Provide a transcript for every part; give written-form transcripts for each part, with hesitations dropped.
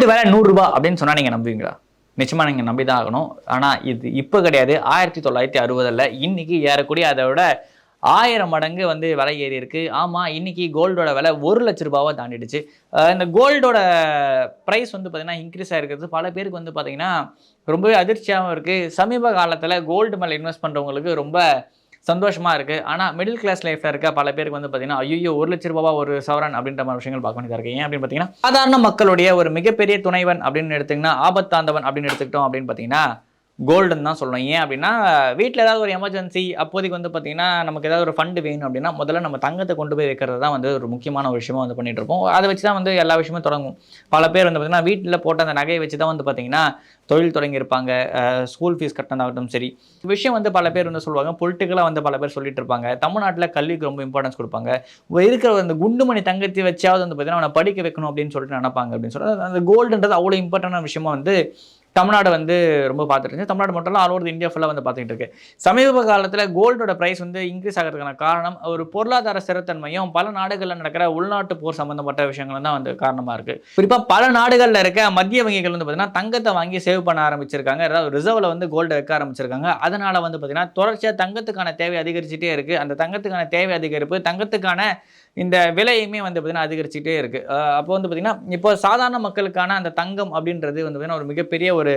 Gold விலை 100 ரூபாய் அப்படின்னு சொன்னா நீங்க நம்புவீங்களா? நிச்சயமா நீங்க நம்பிதான் ஆகணும். ஆனா இது இப்ப கிடையாது. 1960ல இன்னைக்கு ஏறக்கூடிய அதை விட 1000 மடங்கு வந்து விலை ஏறி இருக்கு. ஆமா, இன்னைக்கு கோல்டோட விலை 1 லட்ச ரூபாவை தாண்டிடுச்சு. இந்த கோல்டோட பிரைஸ் வந்து பார்த்தீங்கன்னா இன்க்ரீஸ் ஆயிருக்கிறது பல பேருக்கு வந்து பார்த்தீங்கன்னா ரொம்பவே அதிர்ச்சியாகவும் இருக்கு. சமீப காலத்துல கோல்டு மேல இன்வெஸ்ட் பண்றவங்களுக்கு ரொம்ப சந்தோஷமா இருக்கு. ஆனா மிடில் கிளாஸ் லைஃப்ல இருக்க பல பேருக்கு வந்து பார்த்தீங்கன்னா, ஐய்யயோ! 1 லட்ச ரூபாவா ஒரு சவரன் அப்படின்ற மாதிரி விஷயங்கள் பார்க்க வேண்டியதா இருக்கு. ஏன் அப்படின்னு பார்த்தீங்கன்னா, சாதாரண மக்களுடைய ஒரு மிகப்பெரிய துணைவன் அப்படின்னு எடுத்தீங்கன்னா, ஆபத்தாந்தவன் அப்படின்னு எடுத்துக்கிட்டோம் அப்படின்னு பார்த்தீங்கன்னா, கோல்டுன்னு தான் சொல்லணும். ஏன் அப்படின்னா, வீட்ல ஏதாவது ஒரு எமர்ஜென்சி அப்போதைக்கு வந்து பார்த்தீங்கன்னா, நமக்கு ஏதாவது ஒரு ஃபண்ட் வேணும் அப்படின்னா, முதல்ல நம்ம தங்கத்த கொண்டு போய் வைக்கிறது தான் வந்து ஒரு முக்கியமான ஒரு விஷயமா வந்து பண்ணிட்டு இருப்போம். அத வச்சு தான் வந்து எல்லா விஷயமும் தொடங்கும். பல பேர் வந்து பார்த்தீங்கன்னா, வீட்ல போட்ட அந்த நகைய வச்சு தான் வந்து பார்த்தீங்கன்னா, தொழில் தொடங்கியிருப்பாங்க. ஸ்கூல் ஃபீஸ் கட்டினதாகட்டும் சரி. விஷயம் வந்து பல பேர் வந்து சொல்லுவாங்க. பொலிட்டிக்கலா வந்து பல பேர் சொல்லிட்டு இருப்பாங்க. தமிழ்நாட்டுல கல்விக்கு ரொம்ப இம்பார்ட்டன்ஸ் குடுப்பாங்க. இருக்கிற அந்த குண்டுமணி தங்கத்தை வச்சாவது வந்து பார்த்தீங்கன்னா, அவன படிக்க வைக்கணும் அப்படின்னு சொல்லிட்டு நினைப்பாங்க அப்படின்னு சொல்றது. அந்த கோல்டுன்றது அவ்வளோ இம்பார்ட்டன்டான விஷயமா வந்து தமிழ்நாடு வந்து ரொம்ப பார்த்துட்டு இருந்துச்சு. தமிழ்நாடு மட்டும் இல்ல, ஆல் ஓவர் இந்தியா ஃபுல்லா வந்து பார்த்துட்டு இருக்கு. சமீப காலத்துல கோல்டோட பிரைஸ் வந்து இன்க்ரீஸ் ஆகிறதுக்கான காரணம் ஒரு பொருளாதார ஸ்திரத்தன்மையும், பல நாடுகள்ல நடக்கிற உள்நாட்டு போர் சம்பந்தப்பட்ட விஷயங்களும் தான் வந்து காரணமா இருக்கு. குறிப்பா பல நாடுகள்ல இருக்க மத்திய வங்கிகள் வந்து பார்த்தீங்கன்னா, தங்கத்தை வாங்கி சேவ் பண்ண ஆரம்பிச்சிருக்காங்க. அதாவது ரிசர்வ்ல வந்து கோல்ட வைக்க ஆரம்பிச்சிருக்காங்க. அதனால வந்து பார்த்தீங்கன்னா, தொடர்ச்சியா தங்கத்துக்கான தேவை அதிகரிச்சுட்டே இருக்கு. அந்த தங்கத்துக்கான தேவை அதிகரிப்பு, தங்கத்துக்கான இந்த விலையுமே வந்து பார்த்தீங்கன்னா அதிகரிச்சுட்டே இருக்கு. அப்போ வந்து பார்த்தீங்கன்னா, இப்போ சாதாரண மக்களுக்கான அந்த தங்கம் அப்படின்றது வந்து பார்த்தீங்கன்னா, ஒரு மிகப்பெரிய ஒரு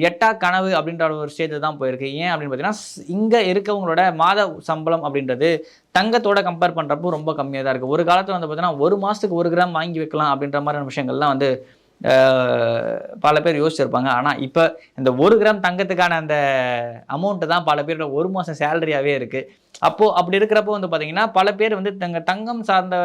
எட்டா கனவு அப்படின்ற ஒரு ஸ்டேஜ் தான் போயிருக்கு. ஏன் அப்படின்னு பார்த்தீங்கன்னா, இங்க இருக்கவங்களோட மாத சம்பளம் அப்படின்றது தங்கத்தோட கம்பேர் பண்றப்போ ரொம்ப கம்மியா தான் இருக்கு. ஒரு காலத்துல வந்து பார்த்தீங்கன்னா, 1 மாசத்துக்கு 1 கிராம் வாங்கி வைக்கலாம் அப்படின்ற மாதிரியான விஷயங்கள்லாம் வந்து பல பேர் யோசிச்சிருப்பாங்க. ஆனா, இப்ப இந்த 1 கிராம் தங்கத்துக்கான அந்த அமௌண்ட் தான் பல பேரோட 1 மாசம் சேலரியாவே இருக்கு. அப்படி இருக்கிறப்போ வந்து பார்த்தீங்கன்னா, பல பேர் வந்து தங்கம் சார்ந்த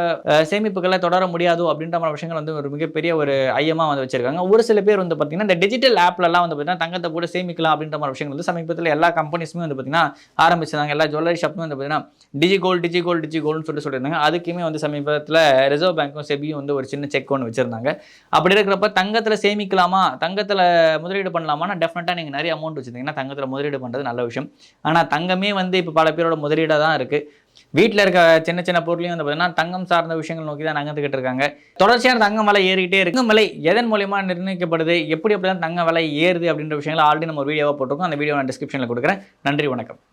சேமிப்புகள தொடர முடியாதோ அப்படின்ற மாரி விஷயங்கள் வந்து ஒரு மிகப்பெரிய ஒரு ஐயமா வந்து வச்சிருக்காங்க. ஒரு சில பேர் வந்து பார்த்தீங்கன்னா, இந்த டிஜிட்டல் ஆப்லலாம் வந்து பார்த்தீங்கன்னா, தங்கத்த போட்டு சேமிக்கலாம் அப்படின்ற மாரி விஷயங்கள் வந்து சமீபத்தில எல்லா கம்பெனிஸுமே வந்து பார்த்தீங்கன்னா ஆரம்பிச்சிருந்தாங்க. எல்லா ஜுவல்லரி ஷாப்புமே வந்து பார்த்தீங்கன்னா, டிஜிகோல்டுன்னு சொல்லியிருந்தாங்க. அதுக்குமே வந்து சமீபத்தில ரிசர்வ் பேங்க்கும், செபியும் வந்து ஒரு சின்ன செக் ஒண்ணு வச்சிருந்தாங்க. அப்படி இருக்கிறப்ப தங்கத்தில சேமிக்கலாமா? தங்கத்தில முதலீடு பண்ணலாமான்னா, டெஃபினட்டா நீங்க நெறைய அமௌண்ட் வச்சிருந்தீங்கன்னா, தங்கத்தில முதலீடு பண்றது நல்ல விஷயம். ஆனா தங்கமே வந்து இப்ப பல பேரோட முதலீடா தான் இருக்கு. வீட்ல இருக்க சின்ன சின்ன பொருளையும் வந்து பார்த்தீங்கன்னா, தங்கம் சார்ந்த விஷயங்கள் நோக்கி தான் நகர்ந்துகிட்டு இருக்காங்க. தொடர்ச்சியான தங்கம் விலை ஏறிக்கிட்டே இருக்கு. தங்கம் விலை எதன் மூலியமா நிர்ணயிக்கப்படுது? எப்படிலாம் தங்கம் விலை ஏறுது அப்படின்ற விஷயங்கள ஆல்ரெடி நம்ம ஒரு வீடியோவா போட்டிருக்கோம். அந்த வீடியோ நான் டிஸ்கிரிப்ஷன்ல குடுக்குறேன். நன்றி, வணக்கம்.